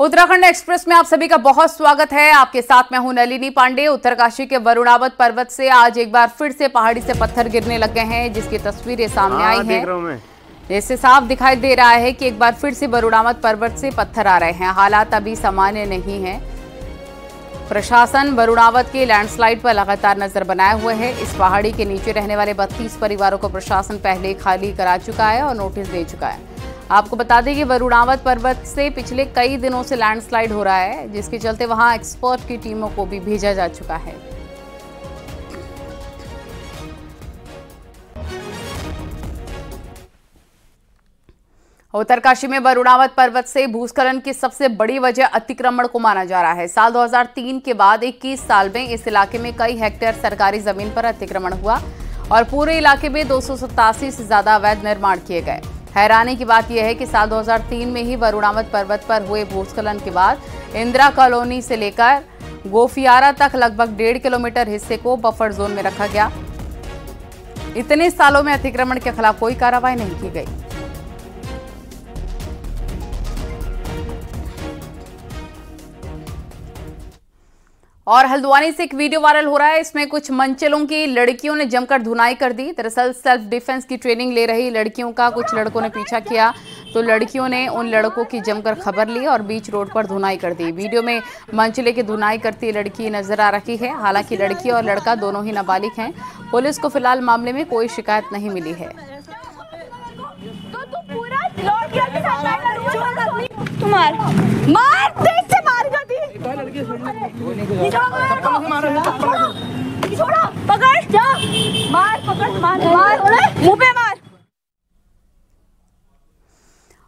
Uttarakhand express में आप सभी का बहुत स्वागत है। आपके साथ मैं हूं नलिनी पांडे। उत्तरकाशी के वरुणावत पर्वत से आज एक बार फिर से पहाड़ी से पत्थर गिरने लगे हैं, जिसकी तस्वीरें सामने आई हैं। इससे साफ दिखाई दे रहा है कि एक बार फिर से वरुणावत पर्वत से पत्थर आ रहे हैं। हालात अभी सामान्य नहीं है। प्रशासन वरुणावत के लैंडस्लाइड पर लगातार नजर बनाए हुए है। इस पहाड़ी के नीचे रहने वाले 32 परिवारों को प्रशासन पहले खाली करा चुका है और नोटिस दे चुका है। आपको बता दें कि वरुणावत पर्वत से पिछले कई दिनों से लैंडस्लाइड हो रहा है, जिसके चलते वहां एक्सपर्ट की टीमों को भी भेजा जा चुका है। उत्तरकाशी में वरुणावत पर्वत से भूस्खलन की सबसे बड़ी वजह अतिक्रमण को माना जा रहा है। साल 2003 के बाद 21 साल में इस इलाके में कई हेक्टेयर सरकारी जमीन पर अतिक्रमण हुआ और पूरे इलाके में 287 से ज्यादा अवैध निर्माण किए गए। हैरानी की बात यह है कि साल 2003 में ही वरुणावत पर्वत पर हुए भूस्खलन के बाद इंदिरा कॉलोनी से लेकर गोफियारा तक लगभग 1.5 किलोमीटर हिस्से को बफर जोन में रखा गया। इतने सालों में अतिक्रमण के खिलाफ कोई कार्रवाई नहीं की गई। और हल्द्वानी से एक वीडियो वायरल हो रहा है। इसमें कुछ मंचलों की लड़कियों ने जमकर धुनाई कर दी। दरअसल सेल्फ डिफेंस की ट्रेनिंग ले रही लड़कियों का कुछ लड़कों ने पीछा किया, तो लड़कियों ने उन लड़कों की जमकर खबर ली और बीच रोड पर धुनाई कर दी। वीडियो में मंचले की धुनाई करती लड़की नजर आ रही है। हालांकि लड़की और लड़का दोनों ही नाबालिग हैं। पुलिस को फिलहाल मामले में कोई शिकायत नहीं मिली है। पकड़ जा, मार, पकड़, मार, मुंह पे मार।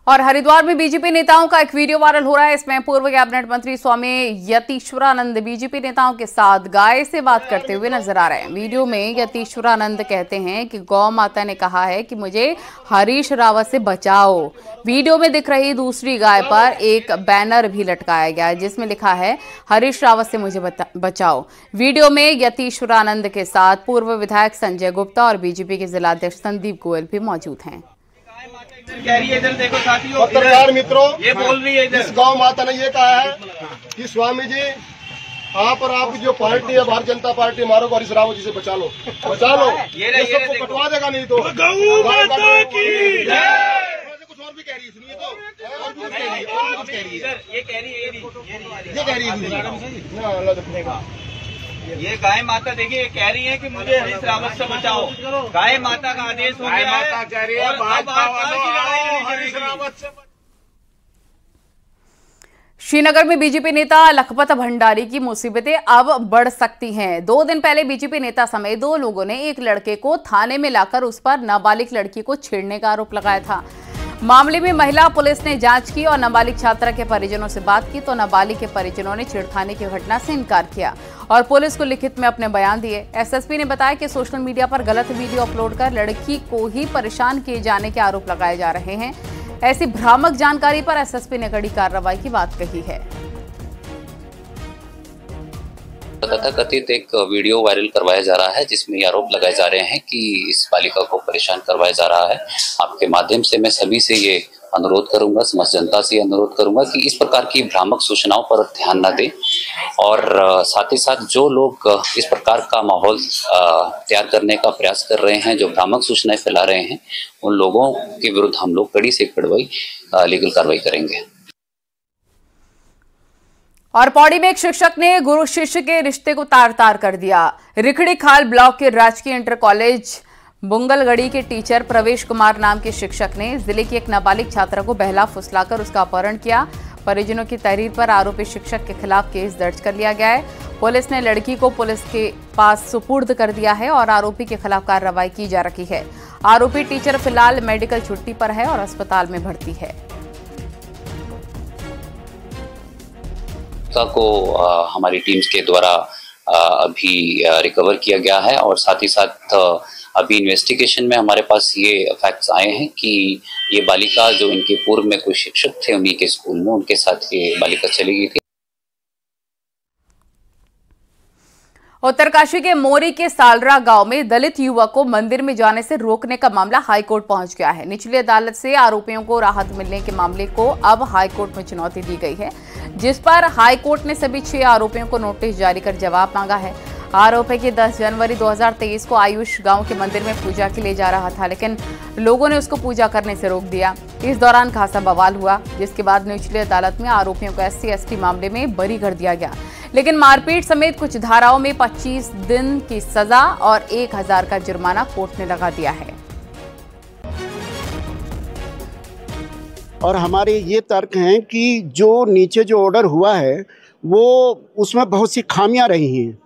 और हरिद्वार में बीजेपी नेताओं का एक वीडियो वायरल हो रहा है। इसमें पूर्व कैबिनेट मंत्री स्वामी यतीश्वरानंद बीजेपी नेताओं के साथ गाय से बात करते हुए नजर आ रहे हैं। वीडियो में यतीश्वरानंद कहते हैं कि गौ माता ने कहा है कि मुझे हरीश रावत से बचाओ। वीडियो में दिख रही दूसरी गाय पर एक बैनर भी लटकाया गया है, जिसमें लिखा है हरीश रावत से मुझे बचाओ। वीडियो में यतीश्वरानंद के साथ पूर्व विधायक संजय गुप्ता और बीजेपी के जिलाध्यक्ष संदीप गोयल भी मौजूद हैं। कह रही है, इधर देखो साथियों, पत्रकार मित्रों, ये बोल रही है इस गौ माता ने ये कहा है कि स्वामी जी आप और आपकी जो पार्टी है भारतीय जनता पार्टी, हमारे को हरीश रावत जी से बचा लो, बचा लो। ये सबको कटवा देगा, नहीं तो गौ माता की जय। कुछ और भी कह रही है, सुनिए तो और भी कुछ कह रही है, और भी कुछ कह रही है। ये कह रही है ये गाय माता, देखिए ये कह रही है कि मुझे हरीश रावत से बचाओ। गाय माता का आदेश हो गया है और भाजपा की लड़ाई हरीश रावत से। श्रीनगर में बीजेपी नेता लखपत भंडारी की मुसीबतें अब बढ़ सकती हैं। 2 दिन पहले बीजेपी नेता समेत 2 लोगों ने एक लड़के को थाने में लाकर उस पर नाबालिग लड़की को छेड़ने का आरोप लगाया था। मामले में महिला पुलिस ने जांच की और नाबालिग छात्रा के परिजनों से बात की, तो नाबालिग के परिजनों ने छेड़खानी की घटना से इनकार किया और पुलिस को लिखित में अपने बयान दिए। एसएसपी ने बताया कि सोशल मीडिया पर गलत वीडियो अपलोड कर लड़की को ही परेशान किए जाने के आरोप लगाए जा रहे हैं। ऐसी भ्रामक जानकारी पर एसएसपी ने कड़ी कार्रवाई की बात कही है। तथाकथित एक वीडियो वायरल करवाया जा रहा है, जिसमें ये आरोप लगाए जा रहे हैं कि इस बालिका को परेशान करवाया जा रहा है। आपके माध्यम से मैं सभी से ये अनुरोध करूंगा, समस्त जनता से अनुरोध करूंगा कि इस प्रकार की भ्रामक सूचनाओं पर ध्यान न दें और साथ ही साथ जो लोग इस प्रकार का माहौल तैयार करने का प्रयास कर रहे हैं, जो भ्रामक सूचनाएं फैला रहे हैं, उन लोगों के विरुद्ध हम लोग कड़ी से कड़वी लीगल कार्रवाई करेंगे। और पौड़ी में एक शिक्षक ने गुरु शिष्य के रिश्ते को तार-तार कर दिया। रिखड़ी खाल ब्लॉक के राजकीय इंटर कॉलेज बुंगलगढ़ी के टीचर प्रवेश कुमार नाम के शिक्षक ने जिले की एक नाबालिग छात्रा को बहला फुसलाकर उसका अपहरण किया। परिजनों की तहरीर पर आरोपी शिक्षक के खिलाफ केस दर्ज कर लिया गया है। पुलिस ने लड़की को पुलिस के पास सुपुर्द कर दिया है और आरोपी के खिलाफ कार्रवाई की जा रही है। आरोपी टीचर फिलहाल मेडिकल छुट्टी पर है और अस्पताल में भर्ती है। को हमारी टीम्स के द्वारा अभी रिकवर किया गया है और साथ ही साथ अभी इन्वेस्टिगेशन में हमारे पास ये फैक्ट्स आए हैं कि ये बालिका जो इनके पूर्व में कोई शिक्षक थे उन्हीं के स्कूल में, उनके साथ ये बालिका चली गई थी। उत्तरकाशी के मोरी के सालरा गांव में दलित युवक को मंदिर में जाने से रोकने का मामला हाईकोर्ट पहुंच गया है। निचली अदालत से आरोपियों को राहत मिलने के मामले को अब हाईकोर्ट में चुनौती दी गई है, जिस पर हाईकोर्ट ने सभी 6 आरोपियों को नोटिस जारी कर जवाब मांगा है। आरोप है कि 10 जनवरी 2023 को आयुष गांव के मंदिर में पूजा के लिए जा रहा था, लेकिन लोगों ने उसको पूजा करने से रोक दिया। इस दौरान खासा बवाल हुआ, जिसके बाद निचली अदालत में आरोपियों को SC/ST मामले में बरी कर दिया गया, लेकिन मारपीट समेत कुछ धाराओं में 25 दिन की सजा और 1000 का जुर्माना कोर्ट ने लगा दिया है। और हमारे ये तर्क हैं कि जो नीचे जो ऑर्डर हुआ है वो उसमें बहुत सी खामियां रही हैं।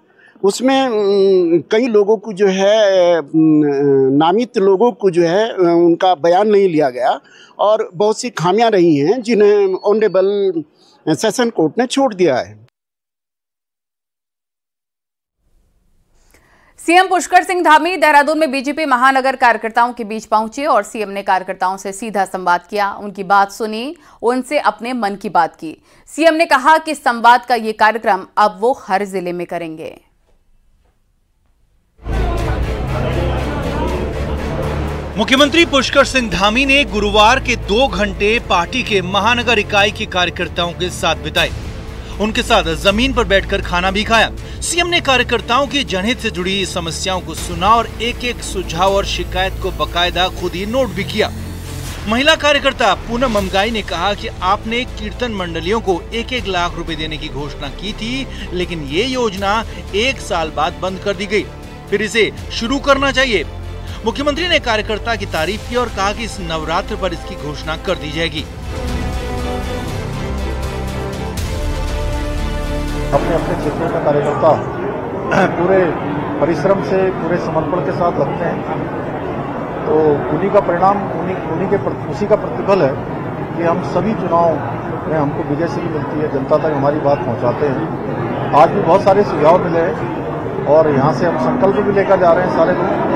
उसमें कई लोगों को जो है नामित लोगों को जो है उनका बयान नहीं लिया गया और बहुत सी खामियां रही हैं जिन्हें ऑनरेबल सेशन कोर्ट ने छोड़ दिया है। सीएम पुष्कर सिंह धामी देहरादून में बीजेपी महानगर कार्यकर्ताओं के बीच पहुंचे और सीएम ने कार्यकर्ताओं से सीधा संवाद किया, उनकी बात सुनी, उनसे अपने मन की बात की। सीएम ने कहा कि संवाद का ये कार्यक्रम अब वो हर जिले में करेंगे। मुख्यमंत्री पुष्कर सिंह धामी ने गुरुवार के 2 घंटे पार्टी के महानगर इकाई के कार्यकर्ताओं के साथ बिताए। उनके साथ जमीन पर बैठकर खाना भी खाया। सीएम ने कार्यकर्ताओं की जनहित से जुड़ी समस्याओं को सुना और एक-एक सुझाव और शिकायत को बकायदा खुद ही नोट भी किया। महिला कार्यकर्ता पूनम ममगाई ने कहा कि आपने कीर्तन मंडलियों को 1-1 लाख रुपए देने की घोषणा की थी, लेकिन ये योजना 1 साल बाद बंद कर दी गई, फिर इसे शुरू करना चाहिए। मुख्यमंत्री ने कार्यकर्ता की तारीफ की और कहा कि इस नवरात्र पर इसकी घोषणा कर दी जाएगी। अपने अपने क्षेत्रों में कार्यकर्ता पूरे परिश्रम से पूरे समर्पण के साथ लगते हैं, तो उन्हीं का परिणाम उसी का प्रतिफल है कि हम सभी चुनाव में हमको विजय से भी मिलती है, जनता तक हमारी बात पहुंचाते हैं। आज भी बहुत सारे सुझाव मिले हैं और यहाँ से हम संकल्प भी लेकर जा रहे हैं सारे लोग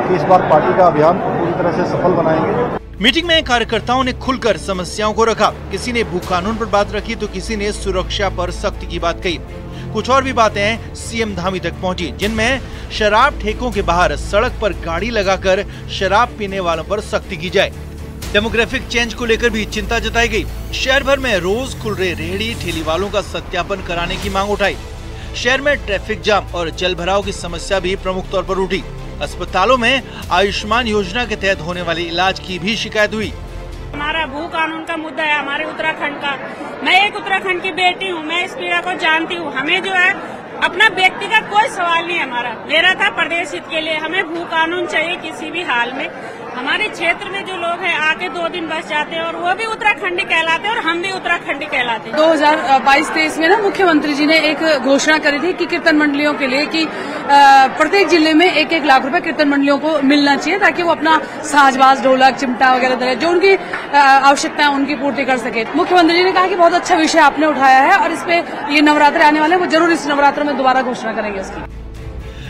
कि इस बार पार्टी का अभियान पूरी तरह से सफल बनाएंगे। मीटिंग में कार्यकर्ताओं ने खुलकर समस्याओं को रखा। किसी ने भू कानून पर बात रखी तो किसी ने सुरक्षा पर सख्ती की बात कही। कुछ और भी बातें सीएम धामी तक पहुंची, जिनमें शराब ठेकों के बाहर सड़क पर गाड़ी लगाकर शराब पीने वालों पर सख्ती की जाए। डेमोग्राफिक चेंज को लेकर भी चिंता जताई गई। शहर भर में रोज खुल रहे रेहड़ी ठेली वालों का सत्यापन कराने की मांग उठाई। शहर में ट्रैफिक जाम और जल भराव की समस्या भी प्रमुख तौर पर उठी। अस्पतालों में आयुष्मान योजना के तहत होने वाले इलाज की भी शिकायत हुई। हमारा भू कानून का मुद्दा है, हमारे उत्तराखंड का। मैं एक उत्तराखंड की बेटी हूँ, मैं इस पीड़ा को जानती हूँ। हमें जो है अपना व्यक्तिगत कोई सवाल नहीं है, मेरा था प्रदेश हित के लिए। हमें भू कानून चाहिए किसी भी हाल में। हमारे क्षेत्र में जो लोग हैं आके 2 दिन बस जाते हैं और वो भी उत्तराखंडी कहलाते हैं और हम भी उत्तराखंडी कहलाते हैं। 2022-23 में ना मुख्यमंत्री जी ने एक घोषणा करी थी कि कीर्तन मंडलियों के लिए कि प्रत्येक जिले में 1-1 लाख रुपए कीर्तन मंडलियों को मिलना चाहिए, ताकि वो अपना साजबाज, ढोलक, चिमटा वगैरह जो उनकी आवश्यकता है उनकी पूर्ति कर सके। मुख्यमंत्री जी ने कहा कि बहुत अच्छा विषय आपने उठाया है और इस पे ये नवरात्र आने वाले, वो जरूर इस नवरात्र में दोबारा घोषणा करेंगे उसकी।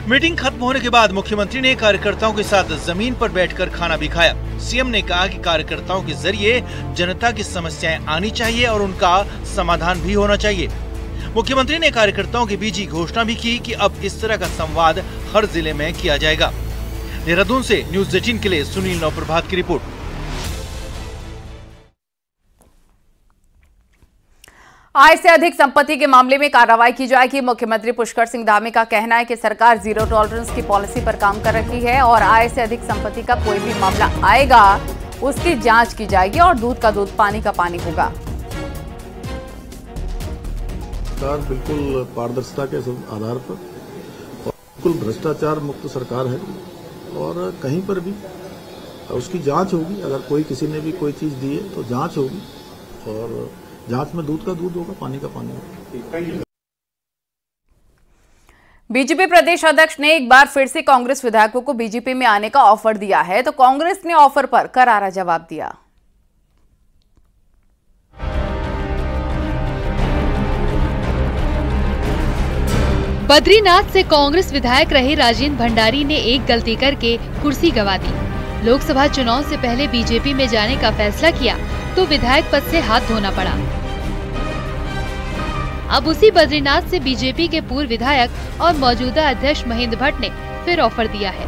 मीटिंग खत्म होने के बाद मुख्यमंत्री ने कार्यकर्ताओं के साथ जमीन पर बैठकर खाना भी खाया। सीएम ने कहा कि कार्यकर्ताओं के जरिए जनता की समस्याएं आनी चाहिए और उनका समाधान भी होना चाहिए। मुख्यमंत्री ने कार्यकर्ताओं के बीच ही घोषणा भी की कि अब इस तरह का संवाद हर जिले में किया जाएगा। देहरादून से न्यूज़ 18 के लिए सुनील नवप्रभात की रिपोर्ट। आय से अधिक संपत्ति के मामले में कार्रवाई की जाएगी। मुख्यमंत्री पुष्कर सिंह धामी का कहना है कि सरकार जीरो टॉलरेंस की पॉलिसी पर काम कर रही है और आय से अधिक संपत्ति का कोई भी मामला आएगा उसकी जांच की जाएगी और दूध का दूध, पानी का पानी होगा। सरकार बिल्कुल पारदर्शिता के आधार पर बिल्कुल भ्रष्टाचार मुक्त सरकार है और कहीं पर भी उसकी जांच होगी। अगर किसी ने भी कोई चीज दी है तो जांच होगी और जांच में दूध का दूध होगा, पानी का पानी होगा। बीजेपी प्रदेश अध्यक्ष ने एक बार फिर से कांग्रेस विधायकों को बीजेपी में आने का ऑफर दिया है, तो कांग्रेस ने ऑफर पर करारा जवाब दिया। बद्रीनाथ से कांग्रेस विधायक रहे राजेंद्र भंडारी ने एक गलती करके कुर्सी गंवा दी। लोकसभा चुनाव से पहले बीजेपी में जाने का फैसला किया तो विधायक पद से हाथ धोना पड़ा। अब उसी बद्रीनाथ से बीजेपी के पूर्व विधायक और मौजूदा अध्यक्ष महेंद्र भट्ट ने फिर ऑफर दिया है।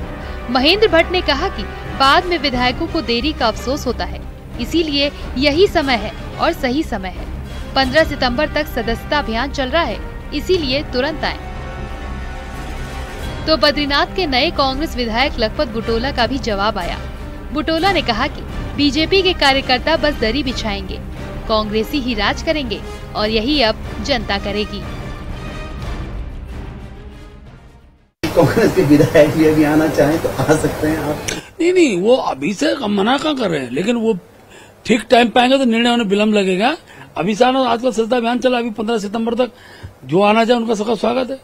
महेंद्र भट्ट ने कहा कि बाद में विधायकों को देरी का अफसोस होता है, इसीलिए यही समय है और सही समय है। 15 सितंबर तक सदस्यता अभियान चल रहा है, इसीलिए तुरंत आए। तो बद्रीनाथ के नए कांग्रेस विधायक लखपत बुटोला का भी जवाब आया। बुटोला ने कहा कि बीजेपी के कार्यकर्ता बस दरी बिछाएंगे, कांग्रेसी ही राज करेंगे और यही अब जनता करेगी। कांग्रेस के विधायक भी अभी आना चाहें तो आ सकते हैं आप? नहीं, वो अभी से मना कहाँ कर रहे हैं, लेकिन वो ठीक टाइम पे आएंगे तो निर्णय होने विलम्ब लगेगा। अभी से आना, आजकल सदस्यता अभियान चला, अभी 15 सितंबर तक जो आना चाहे उनका सबका स्वागत है।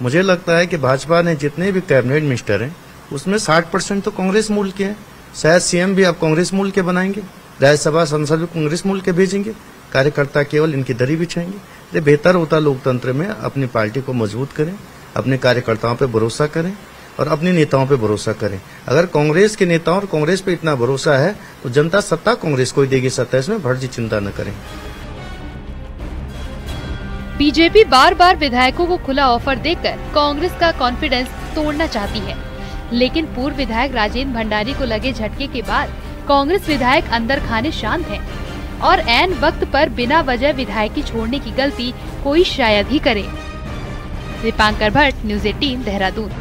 मुझे लगता है कि भाजपा ने जितने भी कैबिनेट मिनिस्टर हैं उसमें 60% तो कांग्रेस मूल के हैं। शायद सीएम भी अब कांग्रेस मूल के बनाएंगे, राज्यसभा संसद भी कांग्रेस मूल के भेजेंगे, कार्यकर्ता केवल इनकी दरी बिछाएंगे। ये बेहतर होता लोकतंत्र में, अपनी पार्टी को मजबूत करें, अपने कार्यकर्ताओं पे भरोसा करें और अपने नेताओं पे भरोसा करें। अगर कांग्रेस के नेताओं और कांग्रेस पे इतना भरोसा है तो जनता सत्ता कांग्रेस को ही देगी 27 में, भट्ट जी चिंता न करें। बीजेपी बार बार विधायकों को खुला ऑफर देकर कांग्रेस का कॉन्फिडेंस तोड़ना चाहती है, लेकिन पूर्व विधायक राजेंद्र भंडारी को लगे झटके के बाद कांग्रेस विधायक अंदर खाने शांत हैं और ऐन वक्त पर बिना वजह विधायकी छोड़ने की गलती कोई शायद ही करे। दीपांकर भट्ट, न्यूज़ 18, देहरादून।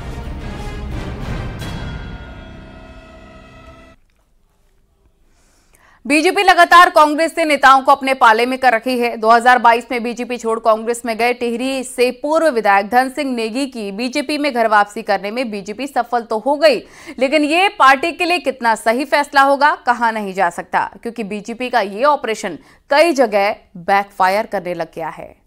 बीजेपी लगातार कांग्रेस से नेताओं को अपने पाले में कर रखी है। 2022 में बीजेपी छोड़ कांग्रेस में गए टिहरी से पूर्व विधायक धन सिंह नेगी की बीजेपी में घर वापसी करने में बीजेपी सफल तो हो गई, लेकिन ये पार्टी के लिए कितना सही फैसला होगा कहा नहीं जा सकता, क्योंकि बीजेपी का ये ऑपरेशन कई जगह बैकफायर करने लग गया है।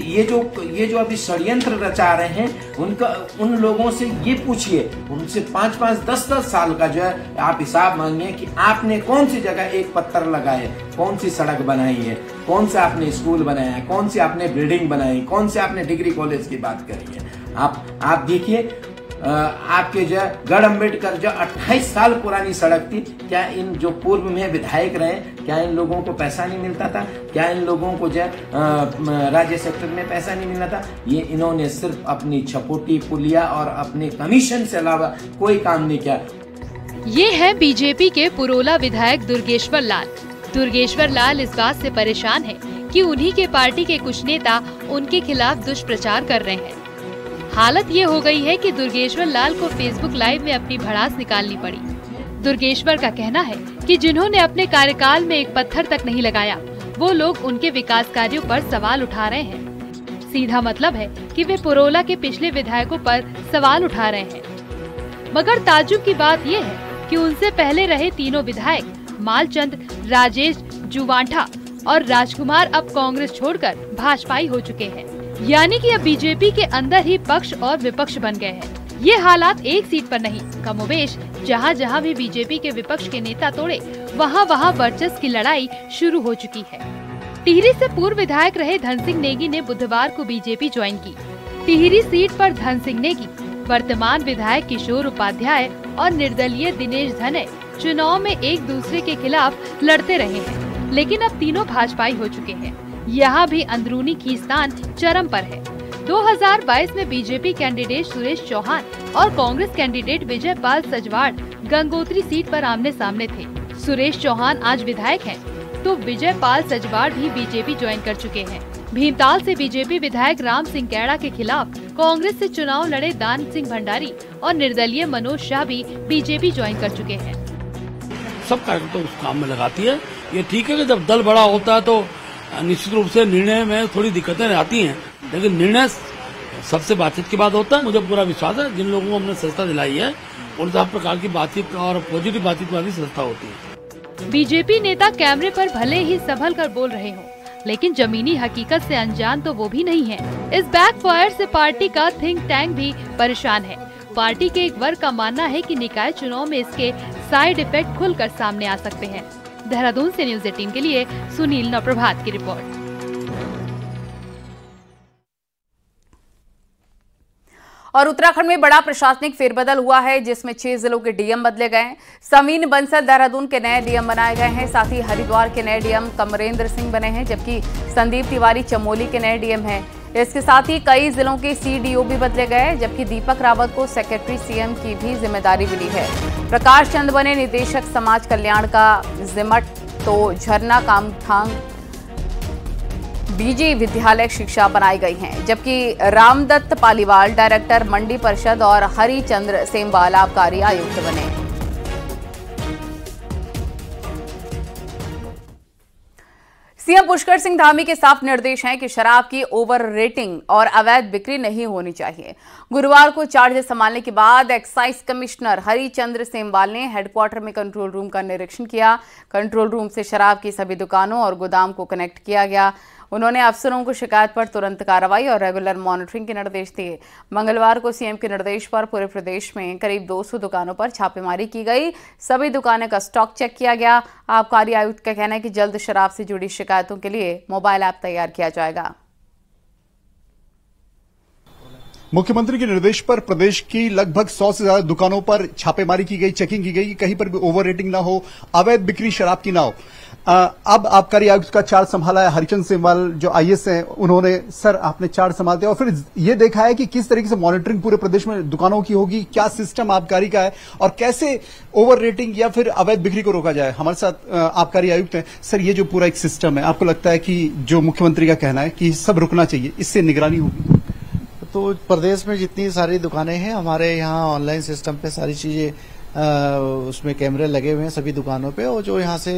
ये जो अभी षड्यंत्र रचा रहे हैं उन लोगों से ये पूछिए, उनसे 5-5, 10-10 साल का जो है आप हिसाब मांगिए कि आपने कौन सी जगह एक पत्थर लगाए, कौन सी सड़क बनाई है, कौन सा आपने स्कूल बनाया है, कौन सी आपने बिल्डिंग बनाई, कौन से आपने डिग्री कॉलेज की बात करी है। आप देखिए, आपके जो गढ़ अम्बेडकर जो 28 साल पुरानी सड़क थी, क्या इन जो पूर्व में विधायक रहे, क्या इन लोगों को पैसा नहीं मिलता था? क्या इन लोगों को जो राज्य सेक्टर में पैसा नहीं मिला था? ये इन्होंने सिर्फ अपनी छपोटी पुलिया और अपने कमीशन से अलावा कोई काम नहीं किया। ये है बीजेपी के पुरोला विधायक दुर्गेश्वर लाल। दुर्गेश्वर लाल इस बात से परेशान है कि उन्हीं के पार्टी के कुछ नेता उनके खिलाफ दुष्प्रचार कर रहे हैं। हालत ये हो गई है कि दुर्गेश्वर लाल को फेसबुक लाइव में अपनी भड़ास निकालनी पड़ी। दुर्गेश्वर का कहना है कि जिन्होंने अपने कार्यकाल में एक पत्थर तक नहीं लगाया, वो लोग उनके विकास कार्यों पर सवाल उठा रहे हैं। सीधा मतलब है कि वे पुरोला के पिछले विधायकों पर सवाल उठा रहे हैं। मगर ताज्जुब की बात ये है कि उनसे पहले रहे तीनों विधायक मालचंद, राजेश जुवांठा और राजकुमार अब कांग्रेस छोड़कर भाजपाई हो चुके हैं। यानी कि अब बीजेपी के अंदर ही पक्ष और विपक्ष बन गए हैं। ये हालात एक सीट पर नहीं, कमोबेश जहाँ जहाँ भी बीजेपी के विपक्ष के नेता तोड़े, वहाँ वहाँ वर्चस्व की लड़ाई शुरू हो चुकी है। टिहरी से पूर्व विधायक रहे धन सिंह नेगी ने बुधवार को बीजेपी ज्वाइन की। टिहरी सीट पर धन सिंह नेगी, वर्तमान विधायक किशोर उपाध्याय और निर्दलीय दिनेश धने चुनाव में एक दूसरे के खिलाफ लड़ते रहे हैं, लेकिन अब तीनों भाजपाई हो चुके हैं। यहाँ भी अंदरूनी खींचतान चरम पर है। 2022 में बीजेपी कैंडिडेट सुरेश चौहान और कांग्रेस कैंडिडेट विजय पाल सजवाड़ गंगोत्री सीट पर आमने सामने थे। सुरेश चौहान आज विधायक हैं, तो विजय पाल सजवाड़ भी बीजेपी ज्वाइन कर चुके हैं। भीमताल से बीजेपी विधायक राम सिंह कैड़ा के खिलाफ कांग्रेस से चुनाव लड़े दान सिंह भंडारी और निर्दलीय मनोज शाह भी बीजेपी ज्वाइन कर चुके हैं। सब कार्यकर्ता उस काम में लगाती है। ये ठीक है कि जब दल बड़ा होता है तो निश्चित रूप से निर्णय में थोड़ी दिक्कतें आती हैं, लेकिन निर्णय सबसे बातचीत के बाद होता है। मुझे पूरा विश्वास है जिन लोगों को हमने सत्ता दिलाई है उन सब प्रकार की बातचीत और पॉजिटिव बातचीत में भी सत्ता होती है। बीजेपी नेता कैमरे पर भले ही संभल कर बोल रहे हों, लेकिन जमीनी हकीकत से अनजान तो वो भी नहीं है। इस बैकफायर से पार्टी का थिंक टैंक भी परेशान है। पार्टी के एक वर्ग का मानना है कि निकाय चुनाव में इसके साइड इफेक्ट खुलकर सामने आ सकते हैं। देहरादून से न्यूज़ 18 के लिए सुनील नवप्रभात की रिपोर्ट। और उत्तराखंड में बड़ा प्रशासनिक फेरबदल हुआ है, जिसमें 6 जिलों के डीएम बदले गए हैं। समीन बंसल देहरादून के नए डीएम बनाए गए हैं। साथ ही हरिद्वार के नए डीएम कमरेंद्र सिंह बने हैं, जबकि संदीप तिवारी चमोली के नए डीएम हैं। इसके साथ ही कई जिलों के सीडीओ भी बदले गए, जबकि दीपक रावत को सेक्रेटरी सीएम की भी जिम्मेदारी मिली है। प्रकाश चंद बने निदेशक समाज कल्याण का जिमट, तो झरना कामथांग बीजी विद्यालय शिक्षा बनाई गई हैं, जबकि रामदत्त पालीवाल डायरेक्टर मंडी परिषद और हरिचंद्र सेमवाल आबकारी आयुक्त बने। सीएम पुष्कर सिंह धामी के साफ निर्देश हैं कि शराब की ओवर रेटिंग और अवैध बिक्री नहीं होनी चाहिए। गुरुवार को चार्ज संभालने के बाद एक्साइज कमिश्नर हरिचंद्र सेमवाल ने हेडक्वार्टर में कंट्रोल रूम का निरीक्षण किया। कंट्रोल रूम से शराब की सभी दुकानों और गोदाम को कनेक्ट किया गया। उन्होंने अफसरों को शिकायत पर तुरंत कार्रवाई और रेगुलर मॉनिटरिंग के निर्देश दिए। मंगलवार को सीएम के निर्देश पर पूरे प्रदेश में करीब 200 दुकानों पर छापेमारी की गई। सभी दुकानों का स्टॉक चेक किया गया। आबकारी आयुक्त का कहना है कि जल्द शराब से जुड़ी शिकायतों के लिए मोबाइल ऐप तैयार किया जाएगा। मुख्यमंत्री के निर्देश पर प्रदेश की लगभग 100 से ज्यादा दुकानों पर छापेमारी की गई, चेकिंग की गई कि कहीं पर भी ओवर रेटिंग ना हो, अवैध बिक्री शराब की ना हो। अब आबकारी आयुक्त का चार्ज संभाला है हरिचंद्र सेमवाल जो आईएएस हैं, उन्होंने सर आपने चार्ज संभालते और फिर ये देखा है कि किस तरीके से मॉनिटरिंग पूरे प्रदेश में दुकानों की होगी, क्या सिस्टम आबकारी का है और कैसे ओवर रेटिंग या फिर अवैध बिक्री को रोका जाए। हमारे साथ आबकारी आयुक्त हैं। सर ये जो पूरा एक सिस्टम है, आपको लगता है कि जो मुख्यमंत्री का कहना है कि सब रुकना चाहिए, इससे निगरानी होगी? तो प्रदेश में जितनी सारी दुकानें हैं, हमारे यहाँ ऑनलाइन सिस्टम पे सारी चीजें उसमें कैमरे लगे हुए हैं सभी दुकानों पे, और जो यहाँ से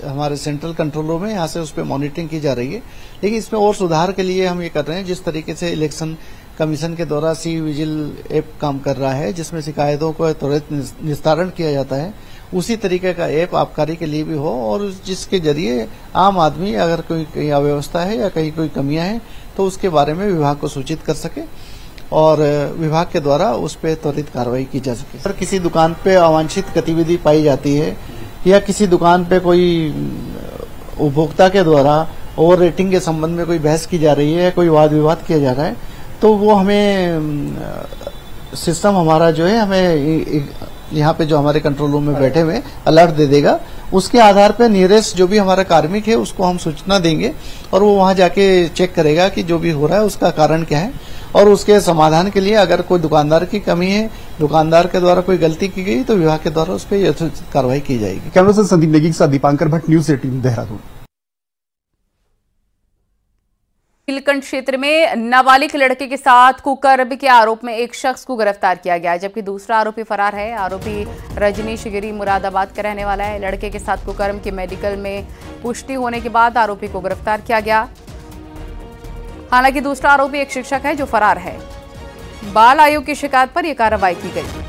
हमारे सेंट्रल कंट्रोल रूम है, यहाँ से उस पर मॉनिटरिंग की जा रही है। लेकिन इसमें और सुधार के लिए हम ये कर रहे हैं, जिस तरीके से इलेक्शन कमीशन के द्वारा सी विजिल ऐप काम कर रहा है, जिसमें शिकायतों को त्वरित निस्तारण किया जाता है, उसी तरीके का ऐप आबकारी के लिए भी हो और जिसके जरिए आम आदमी अगर कोई कहीं अव्यवस्था है या कहीं कोई कमियां हैं तो उसके बारे में विभाग को सूचित कर सके और विभाग के द्वारा उस पर त्वरित कार्रवाई की जा सके। अगर किसी दुकान पे अवांछित गतिविधि पाई जाती है या किसी दुकान पे कोई उपभोक्ता के द्वारा ओवर रेटिंग के संबंध में कोई बहस की जा रही है, कोई वाद विवाद किया जा रहा है, तो वो हमें सिस्टम हमारा जो है हमें यहाँ पे जो हमारे कंट्रोल रूम में बैठे हुए अलर्ट दे देगा। उसके आधार पर नियरेस्ट जो भी हमारा कार्मिक है उसको हम सूचना देंगे और वो वहां जाके चेक करेगा कि जो भी हो रहा है उसका कारण क्या है और उसके समाधान के लिए अगर कोई दुकानदार की कमी है, दुकानदार के द्वारा कोई गलती की गई तो विभाग के द्वारा उस पर यथोचित कार्रवाई की जाएगी। कैमरा पर्सन संदीप नेगी के साथ दीपांकर भट्ट, न्यूज 18 देहरादून। नीलकंठ क्षेत्र में नाबालिग लड़के के साथ कुकर्म के आरोप में एक शख्स को गिरफ्तार किया गया, जबकि दूसरा आरोपी फरार है। आरोपी रजनीश गिरी मुरादाबाद का रहने वाला है। लड़के के साथ कुकर्म की मेडिकल में पुष्टि होने के बाद आरोपी को गिरफ्तार किया गया। हालांकि दूसरा आरोपी एक शिक्षक है जो फरार है। बाल आयोग की शिकायत पर यह कार्रवाई की गई।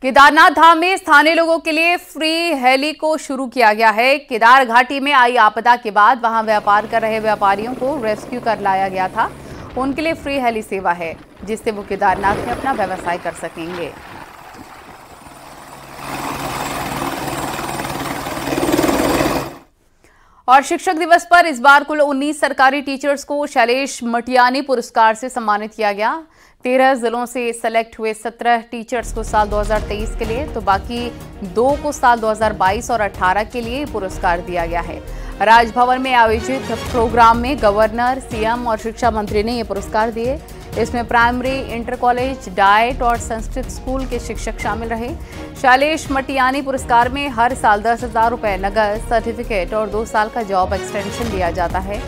केदारनाथ धाम में स्थानीय लोगों के लिए फ्री हेली को शुरू किया गया है। केदार घाटी में आई आपदा के बाद वहां व्यापार कर रहे व्यापारियों को रेस्क्यू कर लाया गया था। उनके लिए फ्री हेली सेवा है, जिससे वो केदारनाथ में अपना व्यवसाय कर सकेंगे। और शिक्षक दिवस पर इस बार कुल 19 सरकारी टीचर्स को शैलेश मटियानी पुरस्कार से सम्मानित किया गया। 13 जिलों से सेलेक्ट हुए 17 टीचर्स को साल 2023 के लिए, तो बाकी 2 को साल 2022 और 18 के लिए पुरस्कार दिया गया है। राजभवन में आयोजित प्रोग्राम में गवर्नर, सीएम और शिक्षा मंत्री ने ये पुरस्कार दिए। इसमें प्राइमरी, इंटर कॉलेज, डाइट और संस्कृत स्कूल के शिक्षक शामिल रहे। शैलेश मटियानी पुरस्कार में हर साल 10,000 रुपए नगद, सर्टिफिकेट और 2 साल का जॉब एक्सटेंशन दिया जाता है।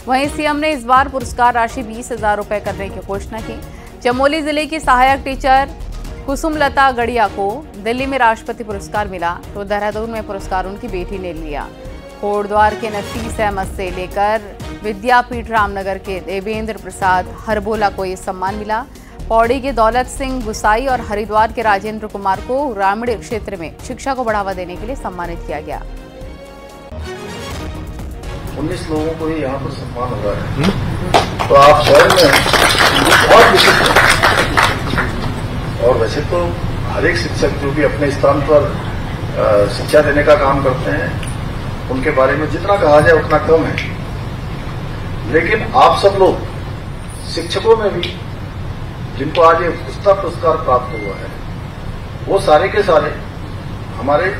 वहीं सीएम ने इस बार पुरस्कार राशि 20,000 रुपए करने की घोषणा की। चमोली जिले की सहायक टीचर कुसुमलता गढ़िया को दिल्ली में राष्ट्रपति पुरस्कार मिला, तो देहरादून में पुरस्कार उनकी बेटी ने लिया। कोटद्वार के नफीस अहमद से लेकर विद्यापीठ रामनगर के देवेंद्र प्रसाद हरबोला को ये सम्मान मिला। पौड़ी के दौलत सिंह गुसाई और हरिद्वार के राजेंद्र कुमार को ग्रामीण क्षेत्र में शिक्षा को बढ़ावा देने के लिए सम्मानित किया गया। 19 लोगों को ही यहाँ पर सम्मान हो रहा है, तो आप शहर में बहुत विशिष्ट, और वैसे तो हर एक शिक्षक जो भी अपने स्थान पर शिक्षा देने का काम करते हैं, उनके बारे में जितना कहा जाए उतना कम है। लेकिन आप सब लोग शिक्षकों में भी जिनको आज ये पुरस्कार प्राप्त हुआ है, वो सारे के सारे हमारे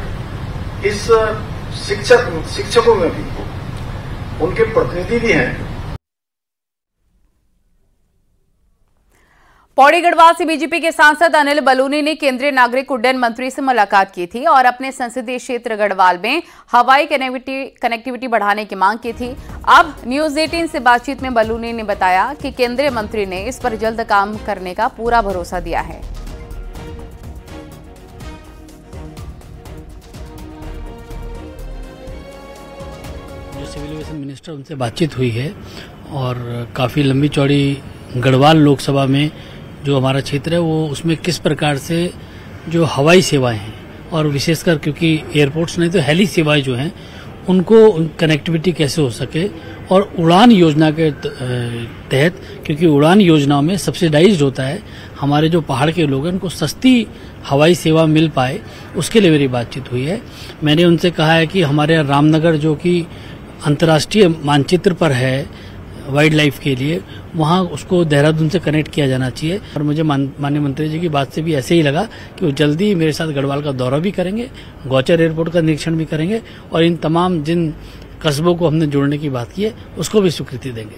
इस शिक्षकों में भी उनके प्रतिनिधि भी हैं। पौड़ी गढ़वाल से बीजेपी के सांसद अनिल बलूनी ने केंद्रीय नागरिक उड्डयन मंत्री से मुलाकात की थी और अपने संसदीय क्षेत्र गढ़वाल में हवाई कनेक्टिविटी बढ़ाने की मांग की थी। अब न्यूज 18 से बातचीत में बलूनी ने बताया कि केंद्रीय मंत्री ने इस पर जल्द काम करने का पूरा भरोसा दिया है। जो सिविल एविएशन मिनिस्टर उनसे बातचीत हुई है और काफी लंबी चौड़ी गढ़वाल लोकसभा में जो हमारा क्षेत्र है वो उसमें किस प्रकार से जो हवाई सेवाएं हैं और विशेषकर क्योंकि एयरपोर्ट्स नहीं तो हेली सेवाएं जो हैं उनको कनेक्टिविटी कैसे हो सके और उड़ान योजना के तहत, क्योंकि उड़ान योजनाओं में सब्सिडाइज्ड होता है, हमारे जो पहाड़ के लोग हैं उनको सस्ती हवाई सेवा मिल पाए, उसके लिए मेरी बातचीत हुई है। मैंने उनसे कहा है कि हमारे रामनगर जो कि अंतर्राष्ट्रीय मानचित्र पर है वाइल्ड लाइफ के लिए, वहाँ उसको देहरादून से कनेक्ट किया जाना चाहिए। और मुझे माननीय मंत्री जी की बात से भी ऐसे ही लगा कि वो जल्दी मेरे साथ गढ़वाल का दौरा भी करेंगे, गौचर एयरपोर्ट का निरीक्षण भी करेंगे और इन तमाम जिन कस्बों को हमने जोड़ने की बात की है उसको भी स्वीकृति देंगे।